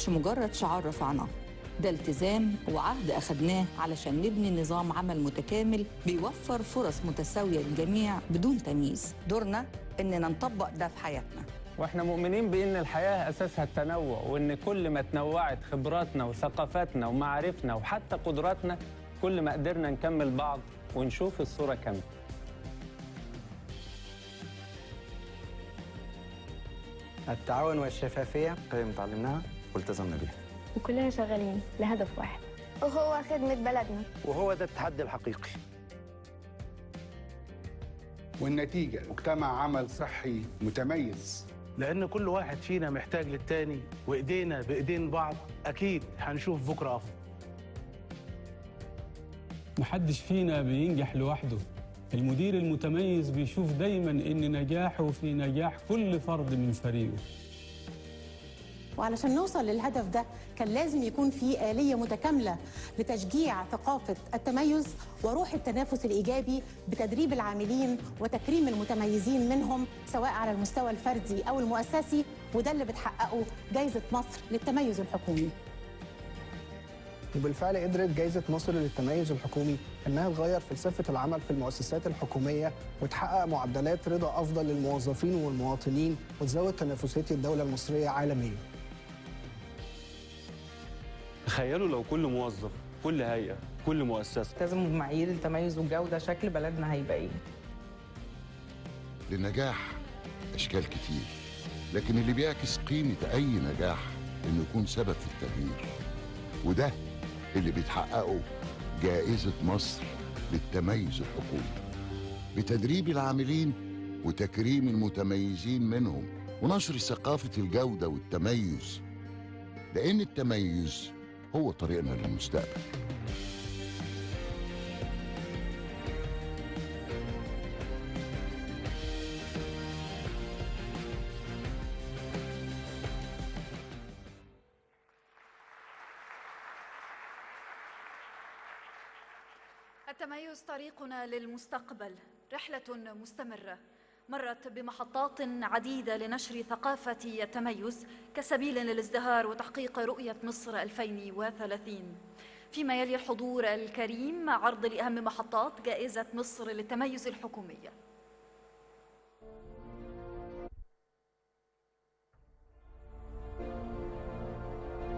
كانش مجرد شعار رفعناه، ده التزام وعهد أخدناه علشان نبني نظام عمل متكامل بيوفر فرص متساوية للجميع بدون تمييز. دورنا إننا نطبق ده في حياتنا. واحنا مؤمنين بأن الحياة أساسها التنوع، وأن كل ما تنوعت خبراتنا وثقافاتنا ومعارفنا وحتى قدراتنا كل ما قدرنا نكمل بعض ونشوف الصورة كاملة. التعاون والشفافية قيم تعلمناها والتزمنا بيها، وكلنا شغالين لهدف واحد، وهو خدمة بلدنا. وهو ده التحدي الحقيقي. والنتيجة مجتمع عمل صحي متميز، لأن كل واحد فينا محتاج للتاني، وإيدينا بإيدين بعض أكيد هنشوف بكرة أفضل. محدش فينا بينجح لوحده، المدير المتميز بيشوف دايما إن نجاحه في نجاح كل فرد من فريقه. وعلشان نوصل للهدف ده كان لازم يكون في آلية متكاملة لتشجيع ثقافة التميز وروح التنافس الإيجابي بتدريب العاملين وتكريم المتميزين منهم سواء على المستوى الفردي أو المؤسسي، وده اللي بتحققه جائزة مصر للتميز الحكومي. وبالفعل قدرت جائزة مصر للتميز الحكومي إنها تغير فلسفة العمل في المؤسسات الحكومية وتحقق معدلات رضا أفضل للموظفين والمواطنين وتزود تنافسية الدولة المصرية عالميا. تخيلوا لو كل موظف، كل هيئة، كل مؤسسة التزموا بمعايير التميز والجودة، شكل بلدنا هيبقى إيه؟ للنجاح أشكال كتير، لكن اللي بيعكس قيمة أي نجاح إنه يكون سبب في التغيير، وده اللي بيتحققه جائزة مصر للتميز الحكومي بتدريب العاملين وتكريم المتميزين منهم ونشر ثقافة الجودة والتميز، لأن التميز هو طريقنا للمستقبل. التميز طريقنا للمستقبل، رحلة مستمرة مرت بمحطات عديدة لنشر ثقافة التميز كسبيل للازدهار وتحقيق رؤية مصر 2030. فيما يلي الحضور الكريم عرض لأهم محطات جائزة مصر للتميز الحكومية.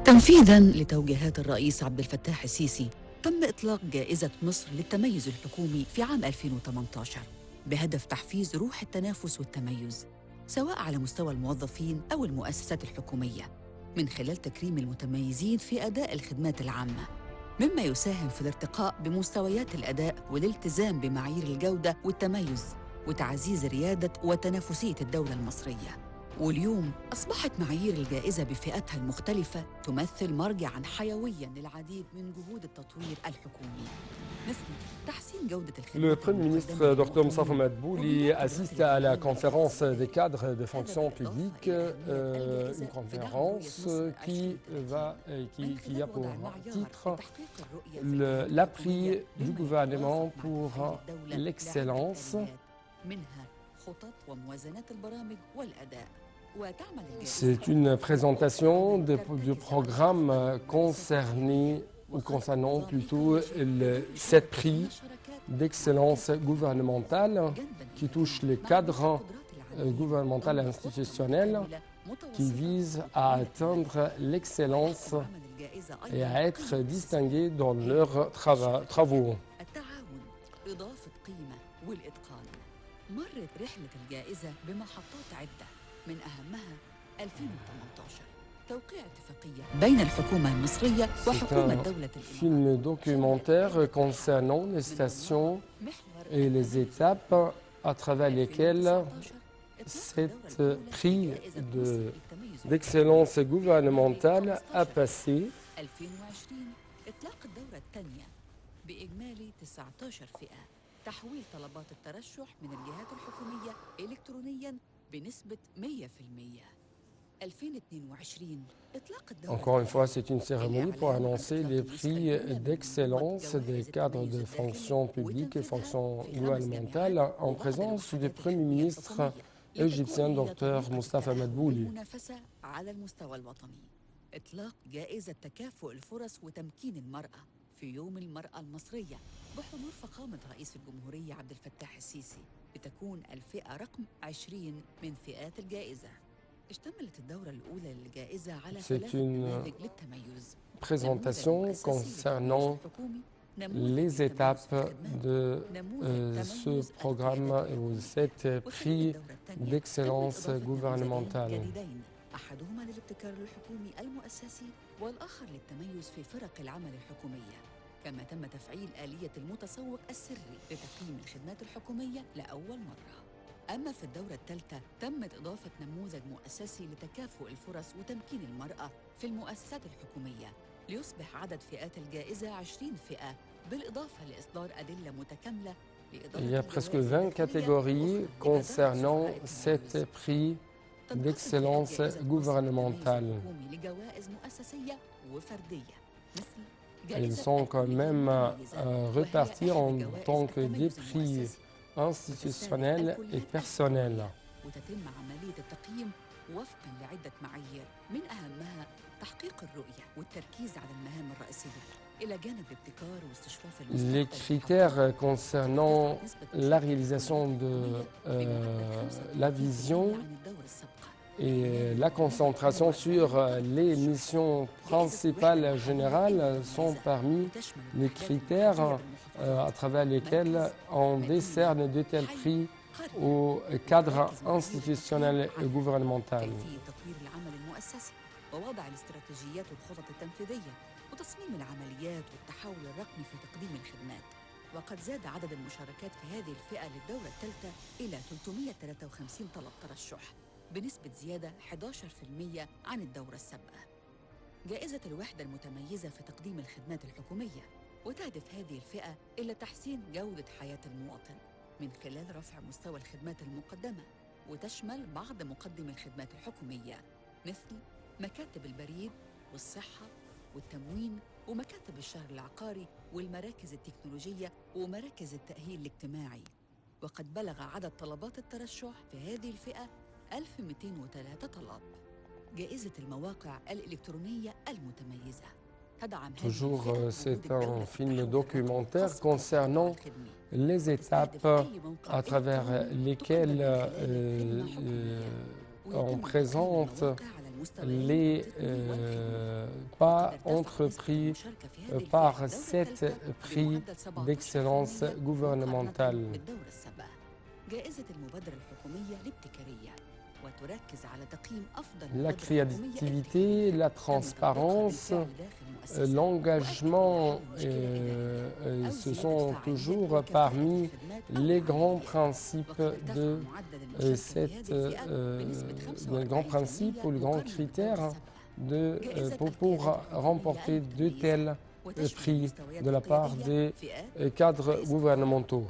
تنفيذاً لتوجيهات الرئيس عبد الفتاح السيسي تم إطلاق جائزة مصر للتميز الحكومي في عام 2018 بهدف تحفيز روح التنافس والتميز سواء على مستوى الموظفين أو المؤسسات الحكومية من خلال تكريم المتميزين في أداء الخدمات العامة، مما يساهم في الارتقاء بمستويات الأداء والالتزام بمعايير الجودة والتميز وتعزيز ريادة وتنافسية الدولة المصرية. واليوم أصبحت معايير الجائزة بفئاتها المختلفة تمثل مرجعاً حيوياً للعديد من جهود التطوير الحكومي مثل تحسين جودة الخدمات. Le Premier ministre Dr Moustapha Madbouli assiste à la conférence des cadres de fonction publique, une conférence qui a pour titre l'appui du gouvernement pour l'excellence. C'est une présentation du programme concernant plutôt les 7 prix d'excellence gouvernementale qui touchent les cadres gouvernementaux et institutionnels qui visent à atteindre l'excellence et à être distingués dans leurs travaux. مرت رحلة الجائزة بمحطات عدة من أهمها 2018 توقيع اتفاقية بين الحكومة المصرية وحكومة دولة الإمارات. Film documentaire concernant les stations et les étapes à travers lesquelles cet prix d'excellence gouvernementale a passé. 2020 إطلاق الدورة الثانية بإجمالي 19 فئة. تحويل طلبات الترشح من الجهات الحكومية إلكترونياً بنسبة 100%. 2022 إطلاق الدورة. Encore une fois, c'est une cérémonie pour annoncer les prix d'excellence des cadres de fonction publique et fonction gouvernementale en présence du Premier ministre égyptien Dr Moustapha Madbouli. المنافسة على المستوى الوطني. إطلاق جائزة تكافؤ الفرص وتمكين المرأة في يوم المرأة المصرية بحضور فخامة رئيس الجمهورية عبد الفتاح السيسي، لتكون الفئة رقم 20 من فئات الجائزة. اشتملت الدورة الأولى للجائزة على 3 نماذج للتميز. Présentation concernant les étapes de ce programme ou cet prix d'excellence gouvernementale. أحدهما للابتكار الحكومي المؤسسي والآخر للتميز في فرق العمل الحكومية. كما تم تفعيل آلية المتسوق السري لتقييم الخدمات الحكومية لأول مرة. أما في الدورة الثالثة تمت إضافة نموذج مؤسسي لتكافؤ الفرص وتمكين المرأة في المؤسسات الحكومية، ليصبح عدد فئات الجائزة 20 فئة، بالإضافة لإصدار أدلة متكاملة. Il y a presque 20 catégories concernant cet prix d'excellence gouvernementale. Ils sont quand même répartis en tant que des prix institutionnels et personnels. وتتم عملية التقييم وفقاً لعدة معايير، من أهمها تحقيق الرؤية والتركيز على المهام الرئيسية إلى جانب الابتكار واستشراف المستقبل. Les critères concernant la réalisation de la vision et la concentration sur les missions principales générales sont parmi les critères à travers lesquels on décerne de tels prix au cadre institutionnel et gouvernemental. ووضع الاستراتيجيات والخطط التنفيذية وتصميم العمليات والتحول الرقمي في تقديم الخدمات. وقد زاد عدد المشاركات في هذه الفئة للدورة الثالثة إلى 353 طلب ترشح، بنسبة زيادة 11% عن الدورة السابقة. جائزة الوحدة المتميزة في تقديم الخدمات الحكومية، وتهدف هذه الفئة إلى تحسين جودة حياة المواطن من خلال رفع مستوى الخدمات المقدمة، وتشمل بعض مقدمي الخدمات الحكومية مثل مكاتب البريد والصحة والتموين ومكاتب الشهر العقاري والمراكز التكنولوجية ومراكز التأهيل الاجتماعي. وقد بلغ عدد طلبات الترشح في هذه الفئة 1203 طلب. جائزة المواقع الإلكترونية المتميزة تدعم Toujours, c'est un film documentaire concernant les étapes à travers lesquelles on présente les pas entrepris par cet prix d'excellence gouvernementale. La créativité, la transparence, l'engagement, ce sont toujours parmi les grands principes de le grand principe ou le grand critère pour remporter de tels prix de la part des cadres gouvernementaux.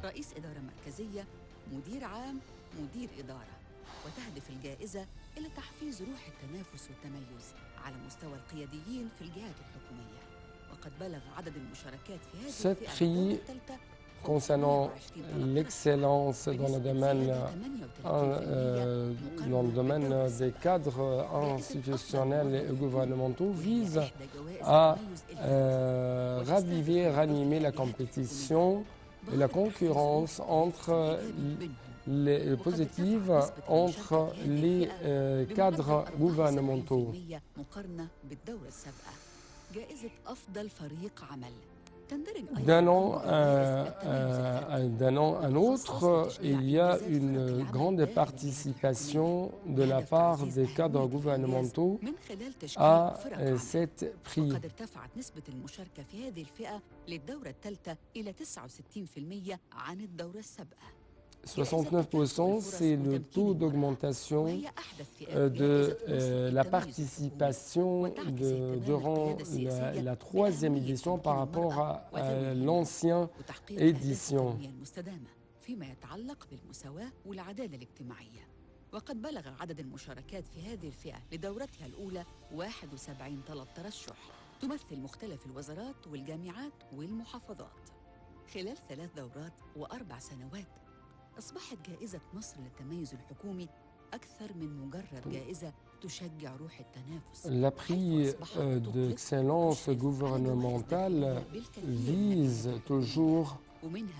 وتهدف الجائزة إلى تحفيز روح التنافس والتميز على مستوى القياديين في الجهات الحكومية. وقد بلغ عدد المشاركات في هذه الفئة concernant l'excellence dans le domaine des cadres institutionnels et gouvernementaux vise à raviver, ranimer la compétition et la concurrence entre les positives entre les cadres gouvernementaux. D'un an à un autre, il y a une grande participation de la part des cadres gouvernementaux à cet prix. 69%, c'est le taux d'augmentation de la participation durant la troisième édition par rapport à l'ancienne édition. وقد بلغ عدد المشاركات في هذه الفئة لدورتها الأولى 71 طلب ترشح تمثل مختلف الوزارات والجامعات والمحافظات. خلال 3 دورات و4 سنوات أصبحت جائزة مصر للتميز الحكومي أكثر من مجرد جائزة La prix d'excellence gouvernementale vise toujours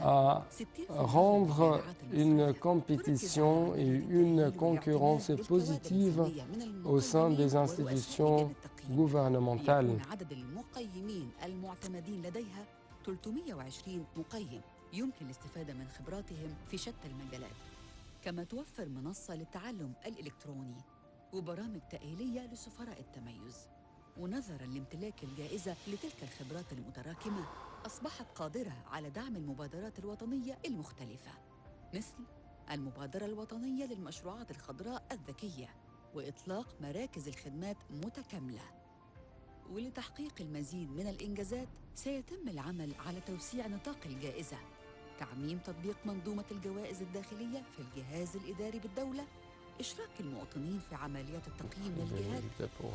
à rendre une compétition et une concurrence positive au sein des institutions gouvernementales. 320 مقيم يمكن الاستفادة من خبراتهم في شتى المجالات. كما توفر منصة للتعلم الإلكتروني وبرامج تأهيلية لسفراء التميز. ونظراً لامتلاك الجائزة لتلك الخبرات المتراكمة، أصبحت قادرة على دعم المبادرات الوطنية المختلفة، مثل المبادرة الوطنية للمشروعات الخضراء الذكية وإطلاق مراكز الخدمات متكاملة. ولتحقيق المزيد من الإنجازات سيتم العمل على توسيع نطاق الجائزة، تعميم تطبيق منظومة الجوائز الداخلية في الجهاز الإداري بالدولة، إشراك المواطنين في عمليات التقييم للجهات،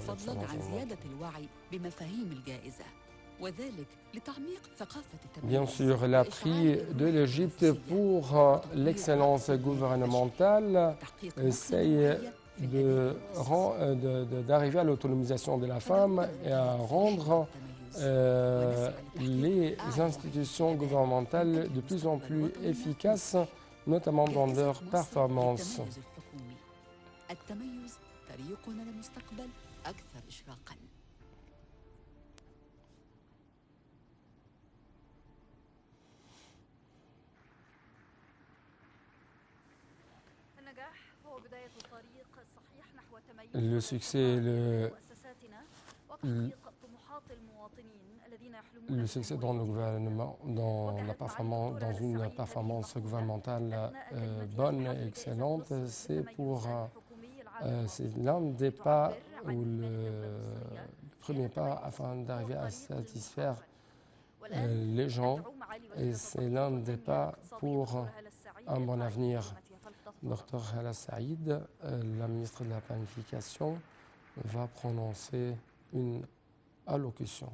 فضلاً عن زيادة الوعي بمفاهيم الجائزة، وذلك لتعميق ثقافة التميز. Bien sûr, la prix de l'Égypte pour l'excellence gouvernementale essaye d'arriver à l'autonomisation de la femme et à rendre les institutions gouvernementales de plus en plus efficaces, notamment dans leur performance. التميز طريقنا للمستقبل أكثر إشراقاً. Le succès le succès dans le gouvernement, dans une performance gouvernementale bonne et excellente, c'est l'un des pas ou le premier pas afin d'arriver à satisfaire les gens, et c'est l'un des pas pour un bon avenir. Dr Hala Saïd, la ministre de la Planification, va prononcer une allocution.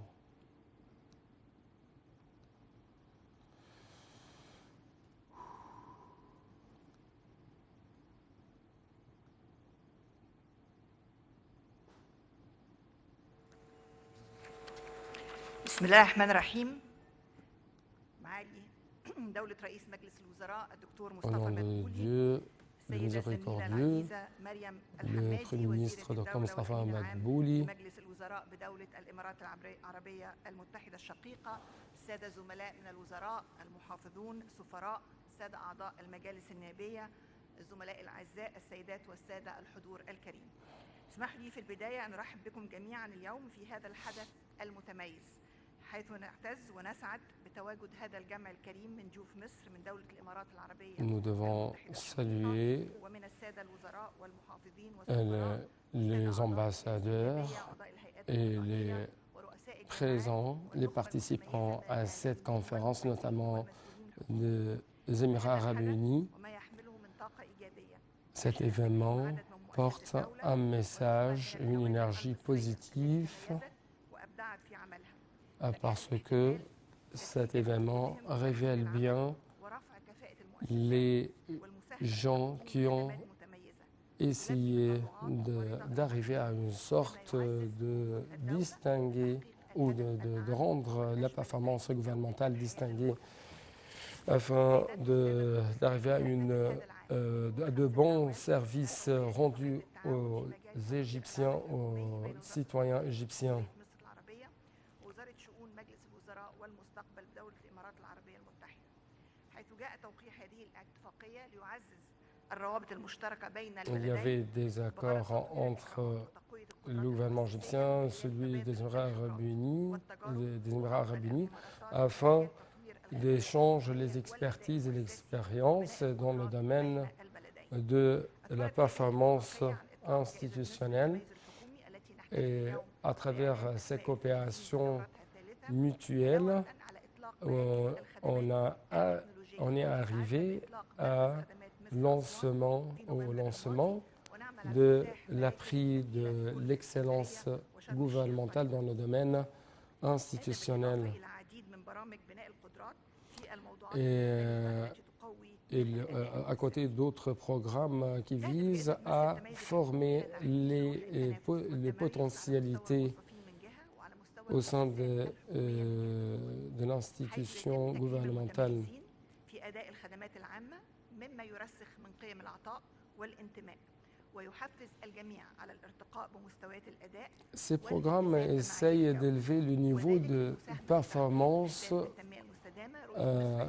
بسم الله الرحمن الرحيم. معالي دولة رئيس مجلس الوزراء الدكتور مصطفى مدبولي، السيدة الزميلة العزيزة مريم الحمادي وزيرة الدولة وأمين عام مجلس الوزراء بدولة الإمارات العربية المتحدة الشقيقة، السادة زملاء من الوزراء، المحافظون، السفراء، السادة أعضاء المجالس النيابية، الزملاء الأعزاء، السيدات والسادة الحضور الكريم. اسمحوا لي في البداية أن أرحب بكم جميعا اليوم في هذا الحدث المتميز، حيث نعتز ونسعد بتواجد هذا الجمع الكريم من جوف مصر من دولة الإمارات العربية. Nous devons saluer ومن السادة الوزراء والمحافظين les ambassadeurs et les présents, les participants à cette conférence, notamment des Émirats arabes unis. Cet événement porte un message, une énergie positive, parce que cet événement révèle bien les gens qui ont essayé d'arriver à une sorte de distinguer ou de rendre la performance gouvernementale distinguée afin d'arriver à de bons services rendus aux Égyptiens, aux citoyens égyptiens. Il y avait des accords entre le gouvernement égyptien, celui des Émirats arabes unis, afin d'échanger les expertises et l'expérience dans le domaine de la performance institutionnelle. Et à travers ces coopérations mutuelles, on est arrivé au lancement de la prix de l'excellence gouvernementale dans le domaine institutionnel. Et à côté d'autres programmes qui visent à former les potentialités au sein de l'institution gouvernementale. في أداء الخدمات العامة مما يرسخ من قيم العطاء والانتماء ويحفز الجميع على الارتقاء بمستويات الأداء. Ces programmes essayent d'élever le niveau de performance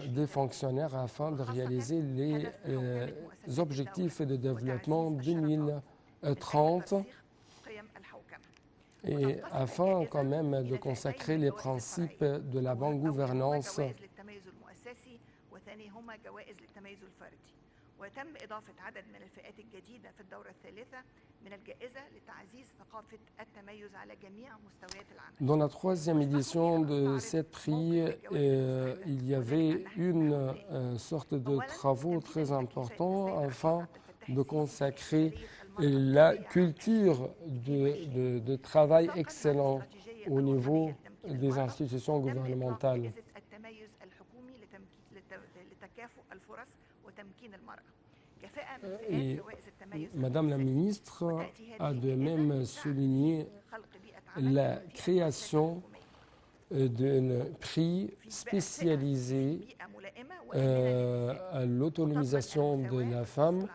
des fonctionnaires afin de réaliser les objectifs de développement 2030 et afin quand même de consacrer les principes de la bonne gouvernance. وثانيهما جوائز للتميز الفردي وتم إضافة عدد من الفئات الجديدة في الدورة الثالثة من الجائزة لتعزيز ثقافة التميز على جميع مستويات العمل. Dans la troisième édition de cette prix, il y avait une sorte de travaux très importants afin de consacrer la culture de travail excellent au niveau des institutions gouvernementales. Et Madame la ministre a de même souligné la création d'un prix spécialisé à l'autonomisation de la femme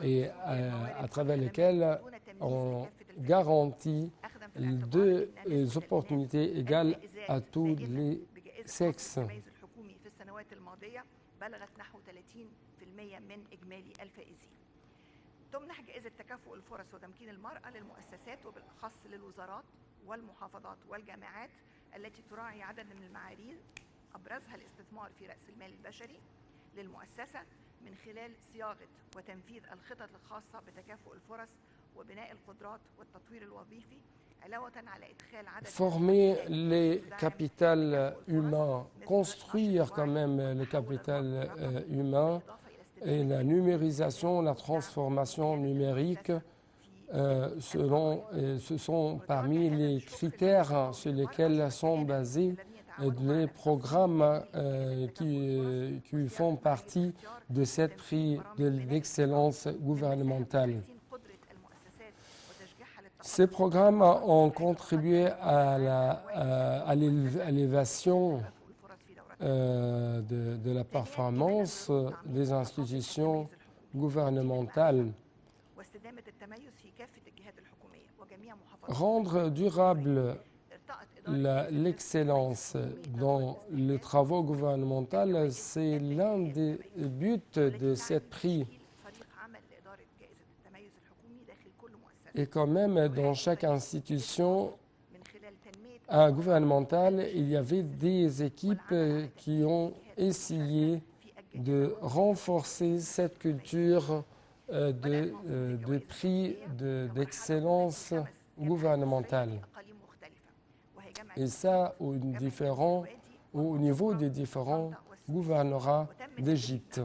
et à travers lequel on garantit deux opportunités égales à tous les sexes. بلغت نحو 30% من إجمالي الفائزين. تمنح جائزة تكافؤ الفرص وتمكين المرأة للمؤسسات وبالأخص للوزارات والمحافظات والجامعات التي تراعي عدد من المعايير أبرزها الاستثمار في رأس المال البشري للمؤسسة من خلال صياغة وتنفيذ الخطط الخاصة بتكافؤ الفرص وبناء القدرات والتطوير الوظيفي. Former les capitales humains, construire quand même le capital humain et la numérisation, la transformation numérique, ce sont parmi les critères sur lesquels sont basés les programmes qui font partie de cette prix d'excellence gouvernementale. Ces programmes ont contribué à l'élévation de la performance des institutions gouvernementales. Rendre durable l'excellence dans les travaux gouvernementaux, c'est l'un des buts de cette prix. Et quand même, dans chaque institution gouvernementale, il y avait des équipes qui ont essayé de renforcer cette culture de prix d'excellence gouvernementale. Et ça, au niveau des différents gouvernorats d'Égypte.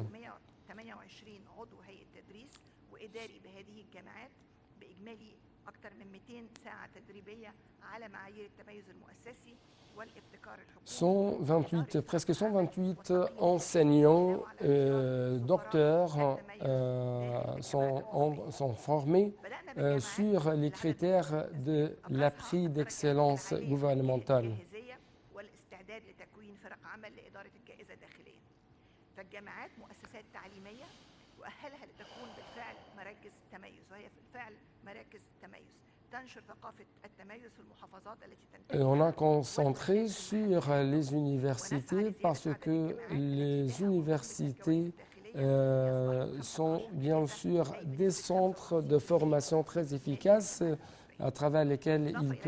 Presque 128 enseignants, docteurs sont formés sur les critères de la prix d'excellence gouvernementale. On a concentré sur les universités parce que les universités sont bien sûr des centres de formation très efficaces à travers lesquels ils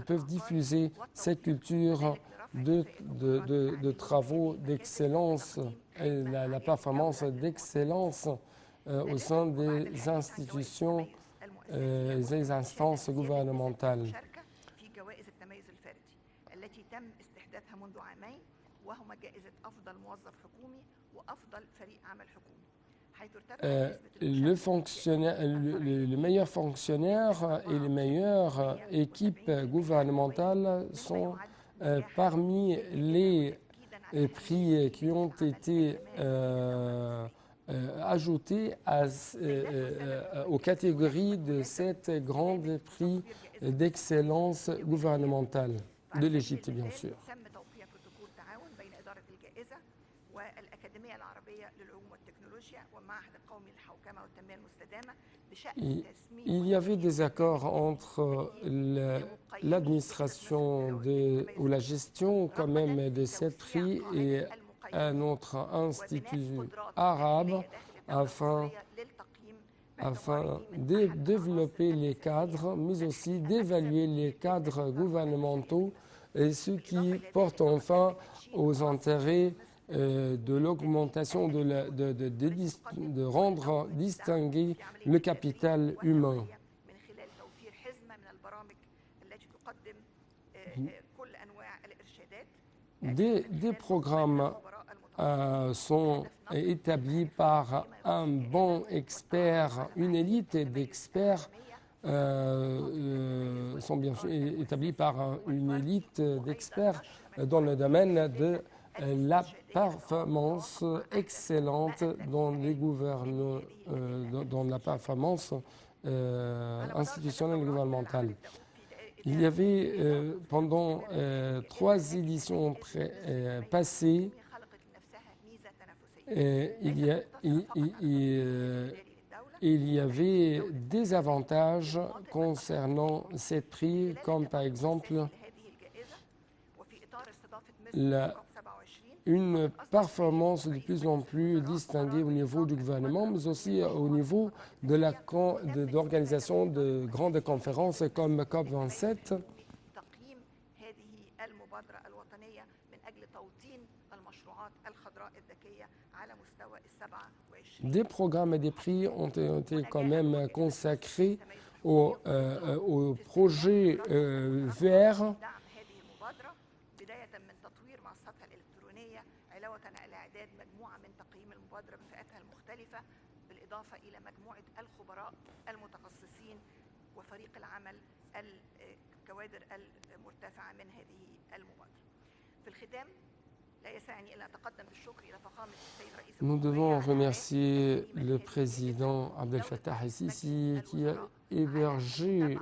peuvent diffuser cette culture de travaux d'excellence et la performance d'excellence au sein des institutions et des instances gouvernementales. Les meilleurs fonctionnaires et les meilleures équipes gouvernementales sont parmi les prix qui ont été ajoutés aux catégories de cette grande prix d'excellence gouvernementale de l'Égypte, bien sûr. Il y avait des accords entre l'administration ou la gestion quand même de cette prix et un autre institut arabe afin de développer les cadres, mais aussi d'évaluer les cadres gouvernementaux et ce qui porte enfin aux intérêts de l'augmentation, de rendre distingué le capital humain. Des programmes sont établis par un bon expert, une élite d'experts sont bien sûr établis par une élite d'experts dans le domaine de la performance excellente dans les gouvernements, dans la performance institutionnelle et gouvernementale. Il y avait pendant 3 éditions passées, il y avait des avantages concernant cette prix, comme par exemple une performance de plus en plus distinguée au niveau du gouvernement, mais aussi au niveau de l'organisation de grandes conférences comme COP27. Des programmes et des prix ont été quand même consacrés aux projets verts. Nous devons remercier le président Abdel Fattah el-Sisi qui a hébergé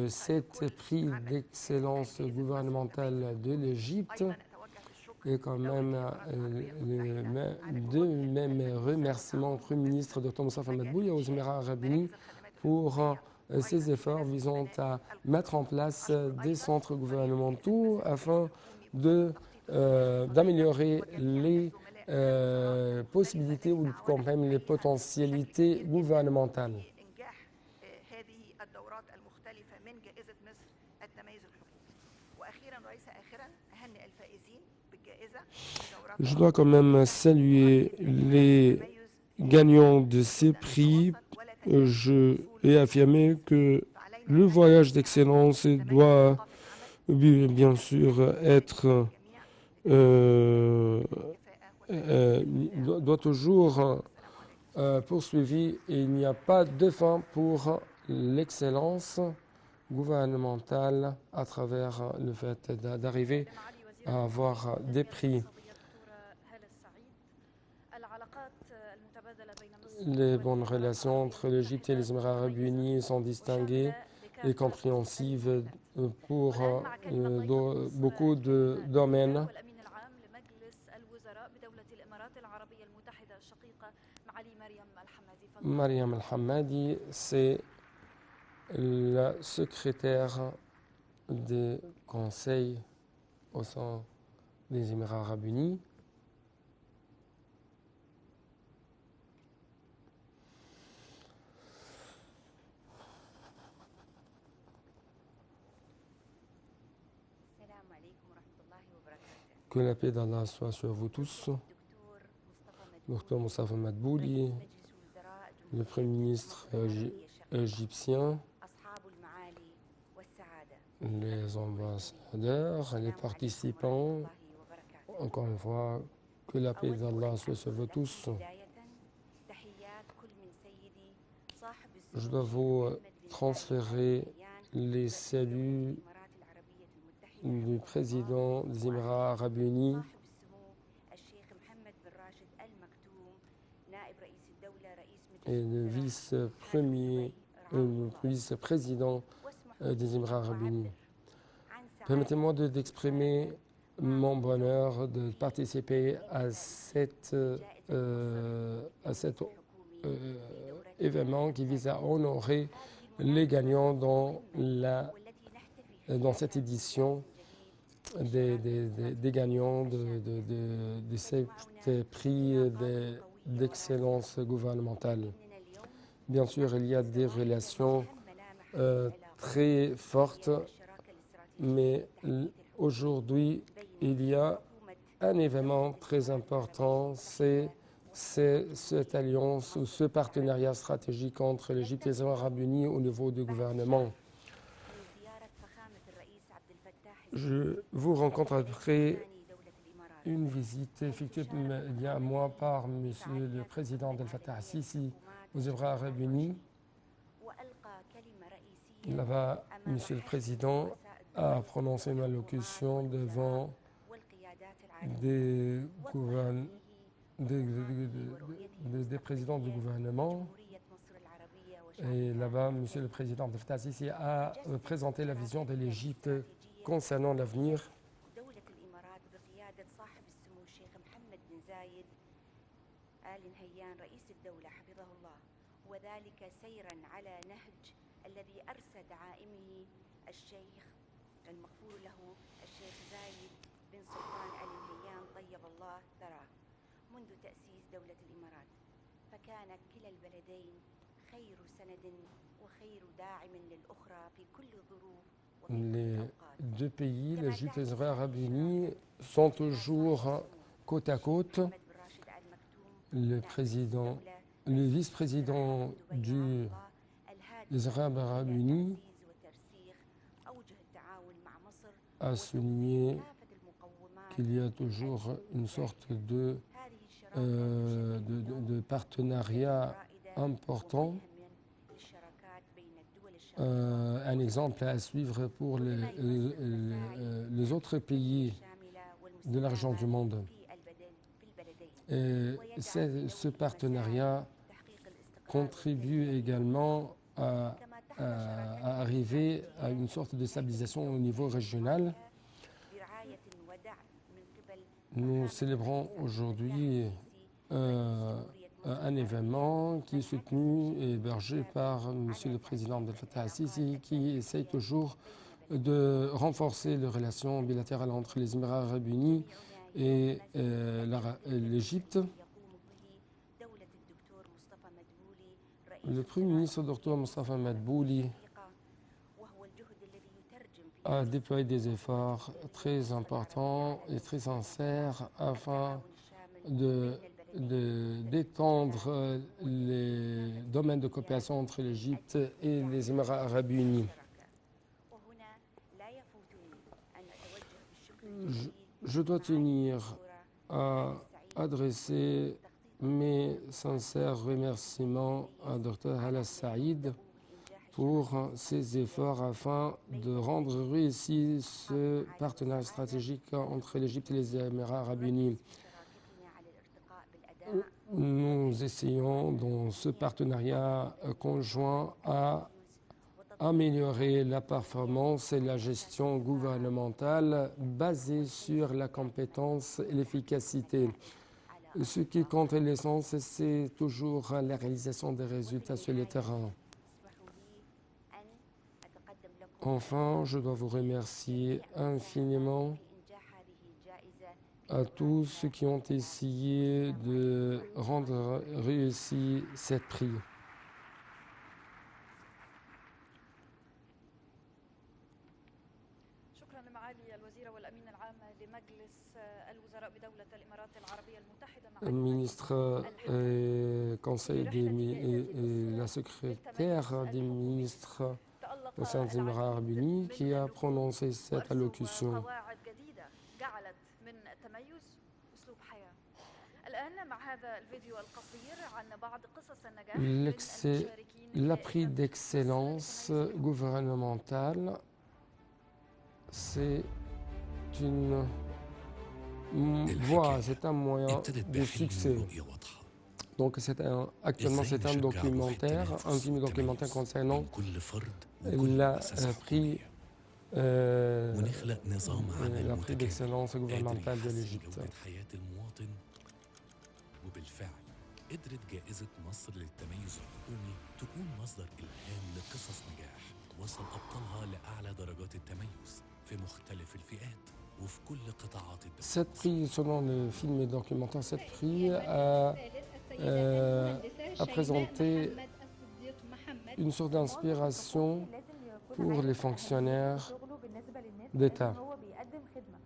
cette prix d'excellence gouvernementale de l'Égypte et quand même de même remerciements au Premier ministre Dr Moustapha Madbouli et aux Émirats arabes unis pour ces efforts visant à mettre en place des centres gouvernementaux afin d'améliorer les possibilités ou quand même les potentialités gouvernementales. Je dois quand même saluer les gagnants de ces prix. Et affirmer que le voyage d'excellence doit bien sûr être doit toujours poursuivi et il n'y a pas de fin pour l'excellence gouvernementale à travers le fait d'arriver à avoir des prix. Les bonnes relations entre l'Égypte et les Émirats arabes unis sont distinguées et compréhensives pour beaucoup de domaines. Mariam Al-Hammadi, c'est la secrétaire des conseils au sein des Émirats arabes unis. Que la paix d'Allah soit sur vous tous. Dr Moustapha Madbouli, le Premier ministre égyptien, les ambassadeurs, les participants, encore une fois, que la paix d'Allah soit sur vous tous. Je dois vous transférer les saluts du président des Émirats arabes unis, et le vice-président des Émirats arabes unis. Permettez-moi d'exprimer mon bonheur de participer à cet événement qui vise à honorer les gagnants dans cette édition des gagnants de cet prix d'excellence gouvernementale. Bien sûr, il y a des relations très fortes, mais aujourd'hui, il y a un événement très important, c'est cette alliance ou ce partenariat stratégique entre l'Égypte et les Émirats arabes unis au niveau du gouvernement. Je vous rencontre après une visite effectuée il y a un mois par Monsieur le Président Abdel Fattah al-Sisi aux Émirats arabes unis. Là-bas, Monsieur le Président a prononcé une allocution devant des présidents du gouvernement. Et là-bas, Monsieur le Président Abdel Fattah al-Sisi a présenté la vision de l'Égypte concernant l'avenir. Les deux pays, l'Égypte et les Émirats arabes unis, sont toujours côte à côte. Le vice-président des Émirats arabes unis a souligné qu'il y a toujours une sorte de partenariat important. Un exemple à suivre pour les autres pays de la région du monde. Et ce partenariat contribue également à arriver à une sorte de stabilisation au niveau régional. Nous célébrons aujourd'hui un événement qui est soutenu et hébergé par Monsieur le Président Abdel Fattah al-Sisi, qui essaye toujours de renforcer les relations bilatérales entre les Émirats arabes unis et l'Égypte. Le Premier ministre Dr Mustafa Madbouli a déployé des efforts très importants et très sincères afin d'étendre les domaines de coopération entre l'Égypte et les Émirats arabes unis. Je dois tenir à adresser mes sincères remerciements à Dr Hala Saïd pour ses efforts afin de rendre réussi ce partenariat stratégique entre l'Égypte et les Émirats arabes unis. Nous essayons dans ce partenariat conjoint à améliorer la performance et la gestion gouvernementale basée sur la compétence et l'efficacité. Ce qui compte l'essence, c'est toujours la réalisation des résultats sur le terrain. Enfin, je dois vous remercier infiniment à tous ceux qui ont essayé de rendre réussi cette prix. Ministre conseil la secrétaire des ministres au sein des Émirats arabes unis qui a prononcé cette allocution. L'appris d'excellence gouvernementale, c'est une voie, c'est un moyen de succès. Donc actuellement c'est un documentaire, un film documentaire concernant la prix d'excellence gouvernementale de l'Égypte. وبالفعل قدرت جائزة مصر للتميز الحكومي تكون مصدر إلهام لقصص نجاح وصل أبطالها لأعلى درجات التميز في مختلف الفئات وفي كل قطاعات الدولة. Cette prix, selon le film et documentaire, cette prix a présenté une sorte d'inspiration pour les fonctionnaires d'État.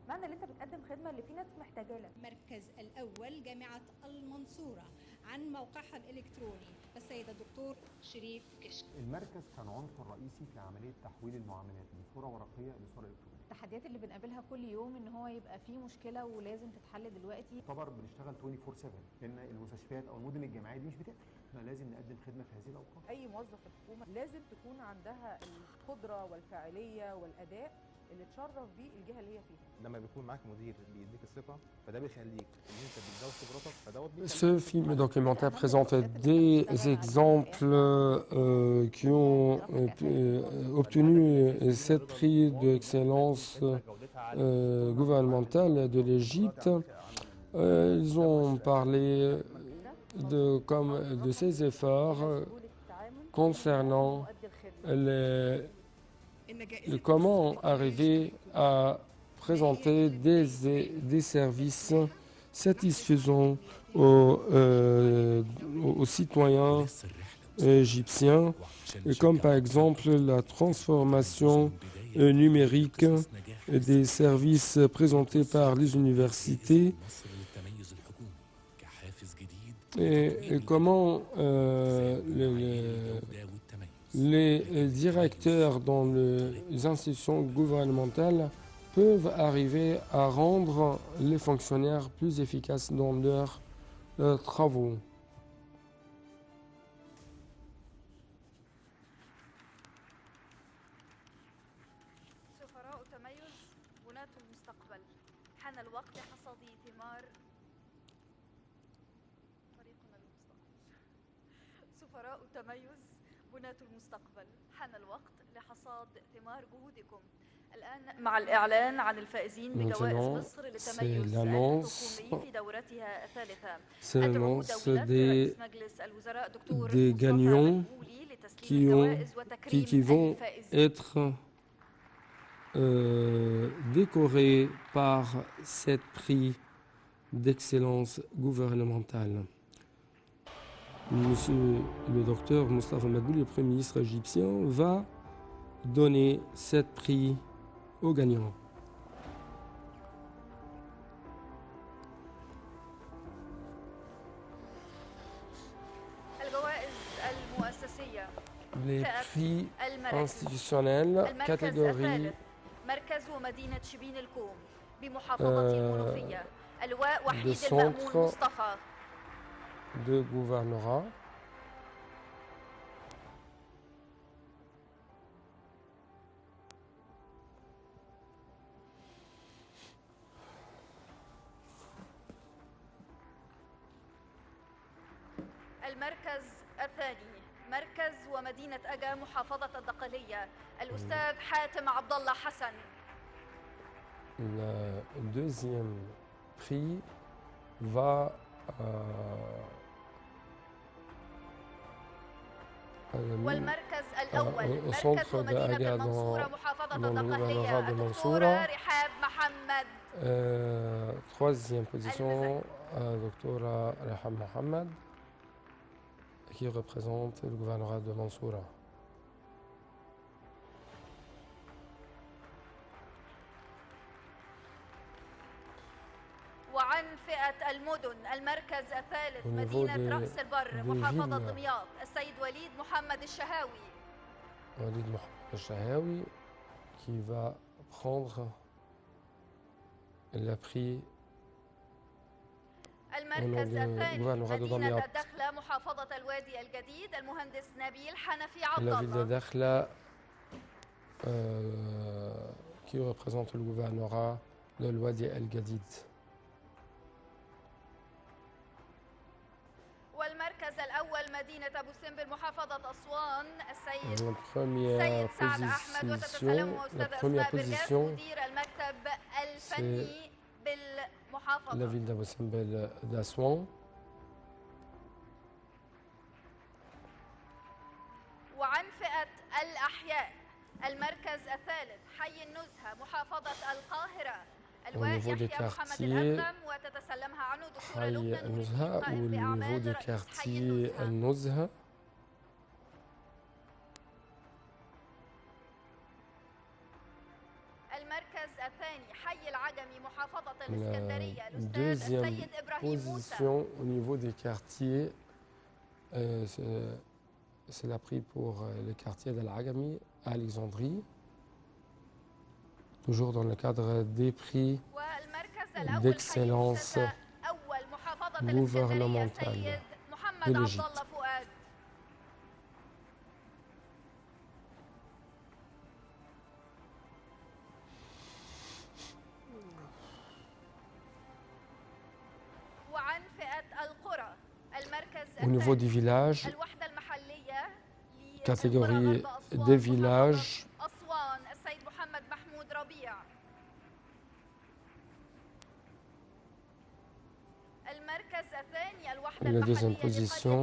معنى ان انت بتقدم خدمه اللي في ناس محتاجه لك. المركز الاول جامعه المنصوره عن موقعها الالكتروني السيد الدكتور شريف كشك. المركز كان عنصر رئيسي في عمليه تحويل المعاملات من صوره ورقيه لصوره الكترونيه. التحديات اللي بنقابلها كل يوم ان هو يبقى في مشكله ولازم تتحل دلوقتي. طبعا بنشتغل 24/7 لان المستشفيات او المدن الجامعيه دي مش بتقفل. احنا لازم نقدم خدمه في هذه الاوقات. اي موظف في الحكومه لازم تكون عندها القدره والفاعليه والاداء اللي تشرف بيه الجهه اللي هي فيها. لما بيكون معاك مدير بيديك الثقه فده بيخليك ان انت بتزود خبراتك فدوت. Ce film documentaire présente des exemples qui ont obtenu cette prix d'excellence gouvernementale de l'Égypte. Ils ont parlé de ces efforts concernant comment arriver à présenter des services satisfaisants aux citoyens égyptiens, comme par exemple la transformation numérique des services présentés par les universités et comment les directeurs dans les institutions gouvernementales peuvent arriver à rendre les fonctionnaires plus efficaces dans leurs travaux. بنات المستقبل حان الوقت لحصاد ثمار جهودكم الآن مع الإعلان عن الفائزين بجوائز مصر للتميز الحكومي في دورتها الثالثة. أدعو دولة رئيس مجلس الوزراء دكتور des gagnants qui vont être décorés par cette prix d'excellence gouvernementale. Monsieur le docteur Moustapha Madbouli, le Premier ministre égyptien, va donner cette prix aux gagnants. Les prix institutionnels, catégorie de centre de gouvernorat. المركز الثاني مركز ومدينة أجا محافظة الدقهلية الأستاذ حاتم عبد الله حسن. Le deuxième prix va والمركز الأول مركز ومدينة المنصورة محافظة الدقهلية الدكتورة رحاب محمد. Troisième position, docteur Rehab Mohamed, qui représente le gouvernorat de Mansoura. وعن فئة المدن المركز الثالث مدينة رأس البر محافظة دمياط السيد وليد محمد الشهاوي. Walid Mohamed الشهاوي qui va prendre le prix المركز الثاني مدينة الدخلة محافظة الوادي الجديد المهندس نبيل حنفي عبد الله. La ville de Dakhla qui représente le gouvernorat de l'Ouadi El-Gadid. سيد سعد أحمد وتتسلمه أستاذ أسماء برغاس مدير المكتب الفني بالمحافظة. La ville d'Abbas-Simbel d'Assouan. وعن فئة الأحياء المركز الثالث حي النزهة محافظة القاهرة اللواء يحيى محمد الأدهم وتتسلمها عنه دكتورة لبنى حي النزهة au niveau des quartiers النزهة. المركز الثاني حي العجمي محافظة الإسكندرية La الأستاذ deuxième السيد إبراهيم موسى. position au niveau des quartiers, c'est la pris pour le quartier d'Al-Agami à Alexandrie, toujours dans le cadre des prix d'excellence gouvernementale de l'Égypte. Au niveau du village, catégorie des villages, la deuxième position,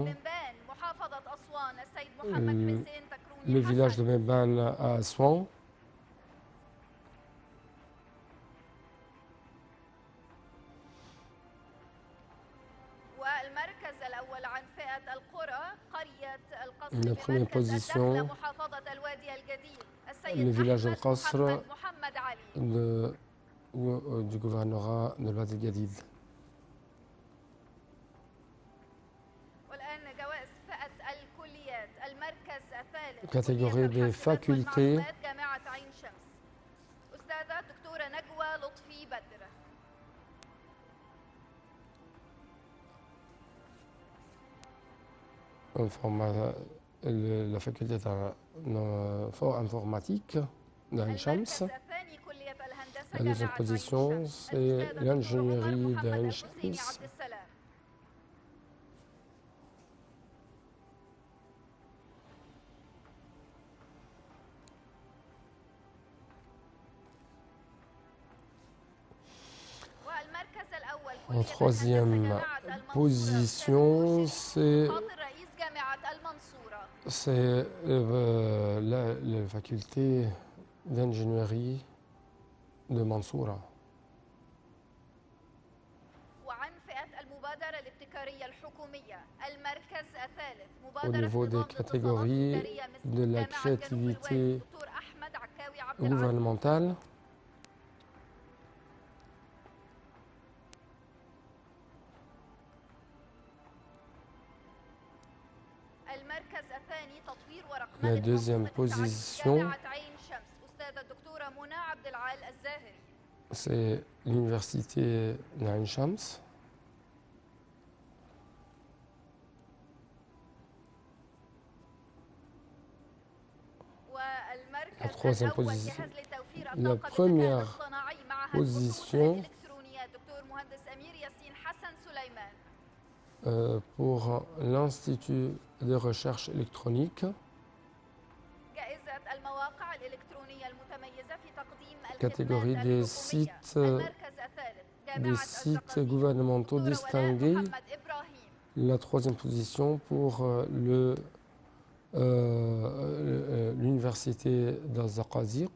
le village de Memban à Assouan. La première position, le village de Qasr du gouvernorat de Wadi el-Gadid. Catégorie des facultés. La faculté informatique d'Ain Shams. La deuxième position, c'est l'ingénierie d'Ain Shams. En troisième position, c'est la faculté d'ingénierie de Mansoura. Au niveau des catégories de la créativité gouvernementale, la deuxième position, c'est l'université d'Ain Shams. La troisième position, la première position pour l'Institut de recherche électronique, catégorie des sites gouvernementaux distingués. La troisième position pour l'université d'Al-Zaqaziq.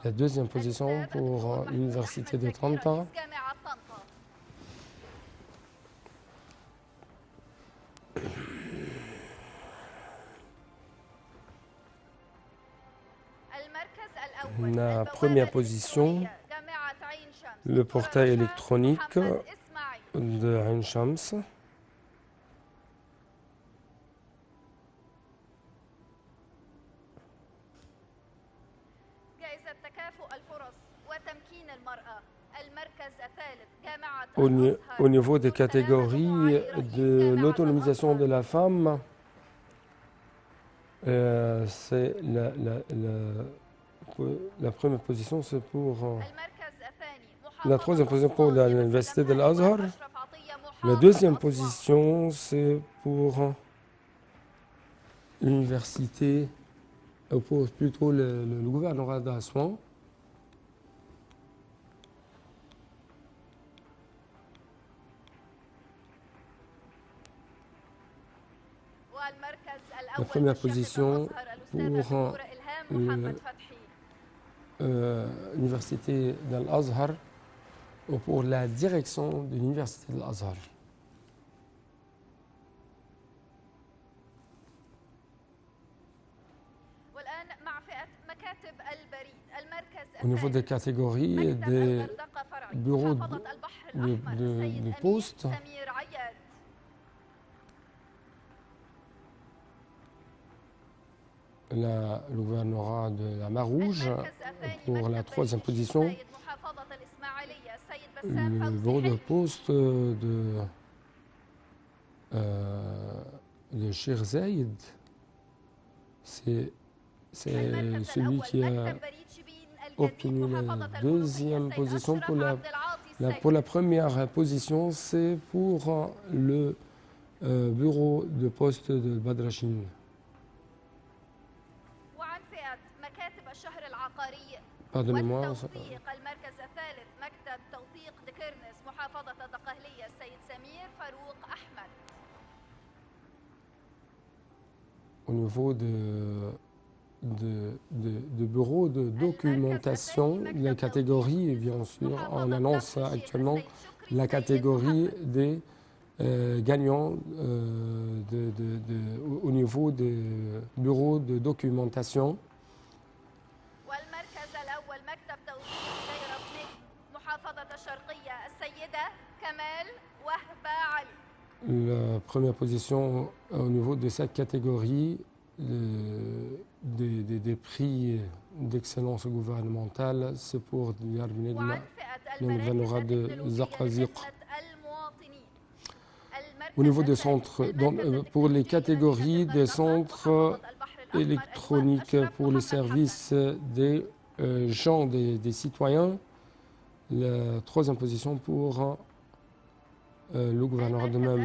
La deuxième position pour l'université de Tanta. La première position, le portail électronique de Ain Shams. Au niveau des catégories de l'autonomisation de la femme, c'est la première position, c'est pour la troisième position pour l'université de l'Azhar. La deuxième position, c'est pour l'université, pour plutôt le gouvernorat d'Assouan. La première position pour l'université d'Al-Azhar ou pour la direction de l'université d'Al-Azhar. Au niveau des catégories des bureaux de poste, le gouvernorat de la Mar-Rouge pour la troisième position, le bureau de poste de Cheikh Zayed, c'est celui qui a obtenu la deuxième position. Pour la première position, c'est pour le bureau de poste de Badrachine. Pardonnez-moi. Au niveau de bureau de documentation, la catégorie, bien sûr, on annonce actuellement la catégorie des gagnants au niveau des bureaux de documentation. La première position au niveau de cette catégorie des prix d'excellence gouvernementale, c'est pour le gouvernorat de Zaqaziq. Au niveau des centres, pour les catégories des centres électroniques pour le service des gens, des citoyens, la troisième position pour le gouvernorat de la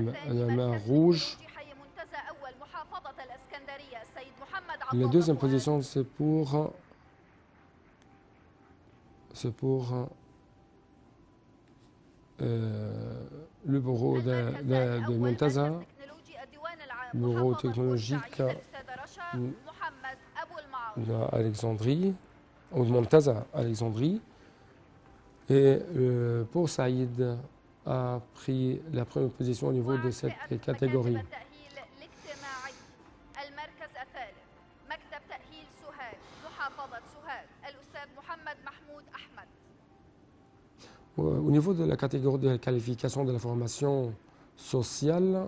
Mar-Rouge. La deuxième position, c'est pour le bureau de Montaza, bureau technologique d'Alexandrie, ou de Montaza, Alexandrie. Et pour Saïd a pris la première position au niveau de cette catégorie. Au niveau de la catégorie de la qualification de la formation sociale,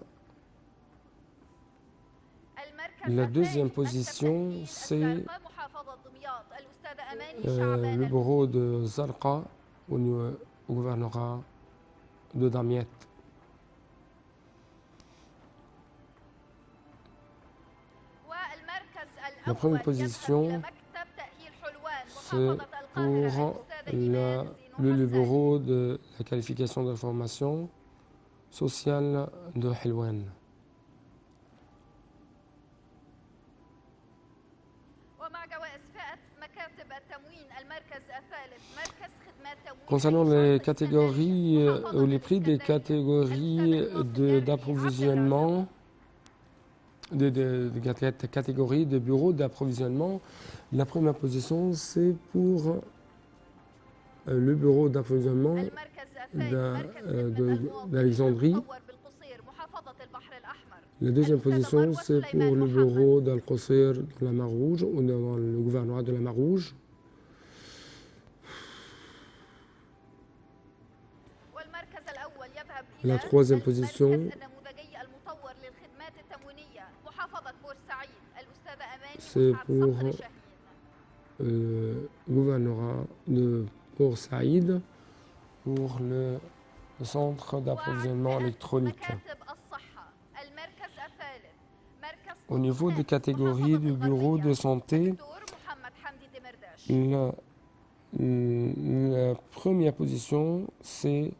la deuxième position, c'est le bureau de Zarqa au gouvernorat de Damiette. La première position, c'est pour le bureau de la qualification de la formation sociale de Helwan. Concernant les catégories ou les prix des catégories d'approvisionnement, de catégories de bureaux d'approvisionnement, la première position, c'est pour le bureau d'approvisionnement d'Alexandrie. La deuxième position, c'est pour le bureau d'Al-Qasir de la Mar-Rouge, ou dans le gouvernorat de la Mar-Rouge. La troisième position, c'est pour le gouvernorat de Port Saïd, pour le centre d'approvisionnement électronique. Au niveau des catégories du bureau de santé, la première position, c'est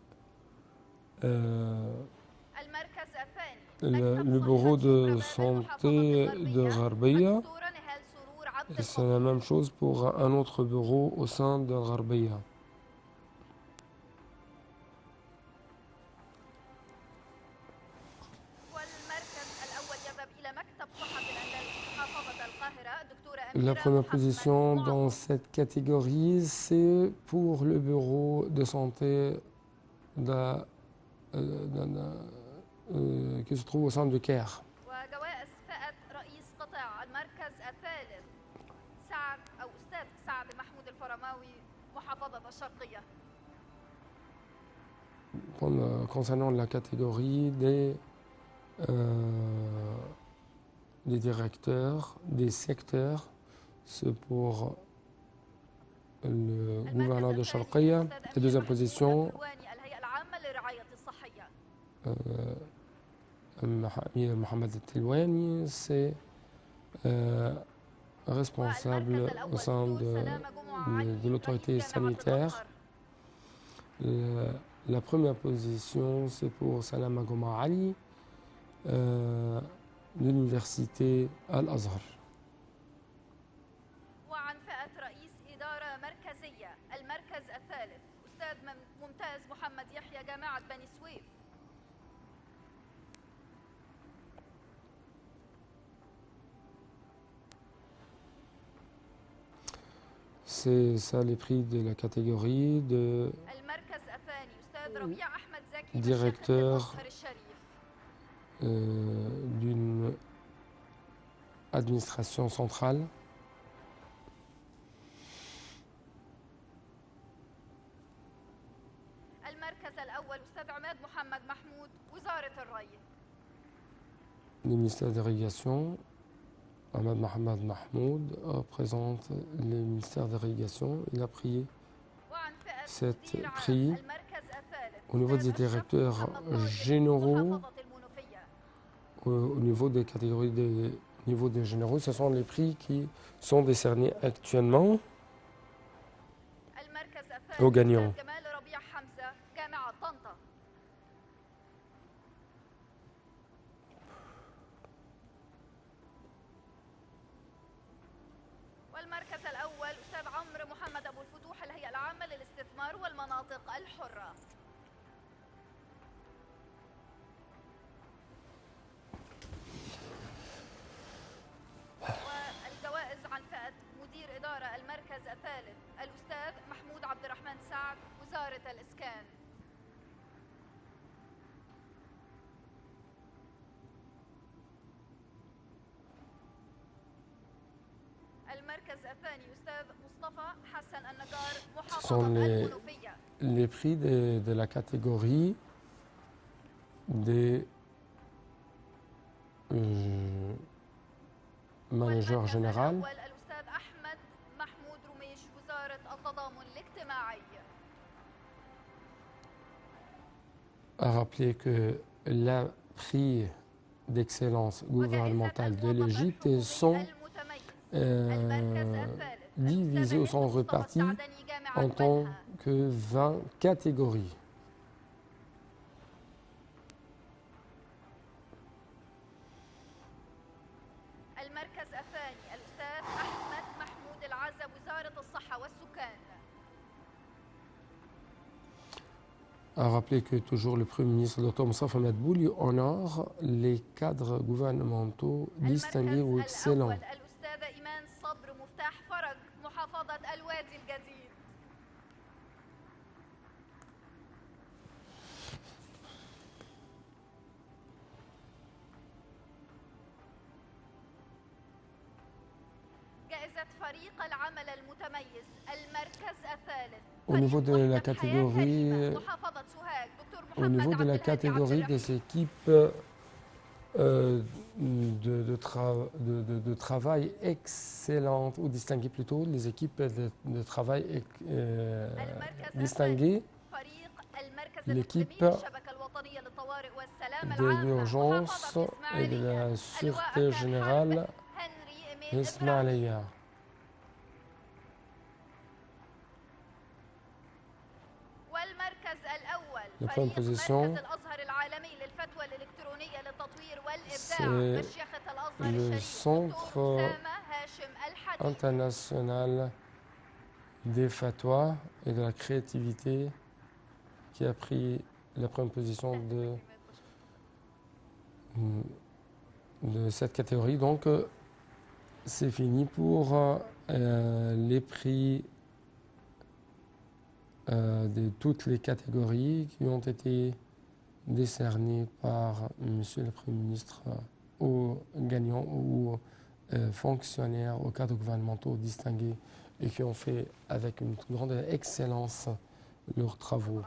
le bureau de santé de Gharbia. Et c'est la même chose pour un autre bureau au sein de Gharbia. La première position dans cette catégorie, c'est pour le bureau de santé qui se trouve au centre de Caire. Concernant la catégorie des directeurs, des secteurs, c'est pour le gouverneur de Sharqiya. La deuxième position, Mohamed Tilwani, c'est responsable au sein de l'autorité sanitaire. La première position, c'est pour Salama Goma Ali, l'université Al-Azhar. C'est ça les prix de la catégorie de directeur d'une administration centrale. Le ministère de l'Irrigation, Ahmed Mohamed Mahmoud représente le ministère de l'Irrigation. Il a pris cet prix au niveau des directeurs généraux, au niveau des catégories des niveaux des généraux. Ce sont les prix qui sont décernés actuellement aux gagnants. Ce sont les prix de la catégorie des managers généraux. À rappeler que le prix d'excellence gouvernementale de l'Égypte sont divisés ou sont repartis en tant que 20 catégories. À rappeler que toujours le Premier ministre, Dr Moustapha Madbouli, honore les cadres gouvernementaux distingués ou excellents. Au niveau de la catégorie des équipes de travail excellentes, ou distinguées plutôt, les équipes de travail distinguées, l'équipe de l'urgence et de la sûreté générale Ismaïlia. La première position, c'est le Centre international des fatwas et de la créativité qui a pris la première position de cette catégorie. Donc, c'est fini pour les prix de toutes les catégories qui ont été décernés par Monsieur le Premier ministre aux gagnants ou fonctionnaires aux cadres gouvernementaux distingués et qui ont fait avec une grande excellence leurs travaux.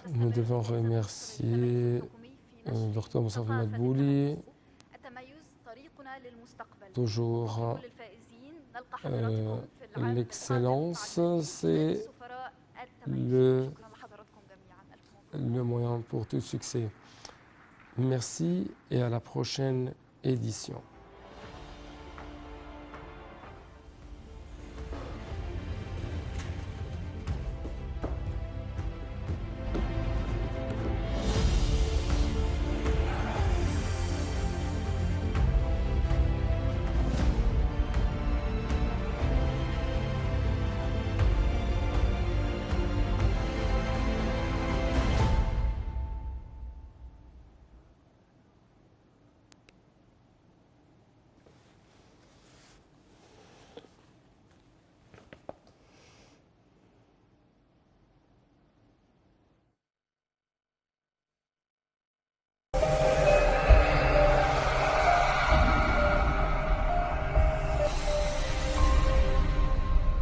Nous devons remercier Dr Moustapha Madbouli, toujours l'excellence, c'est le moyen pour tout succès. Merci et à la prochaine édition.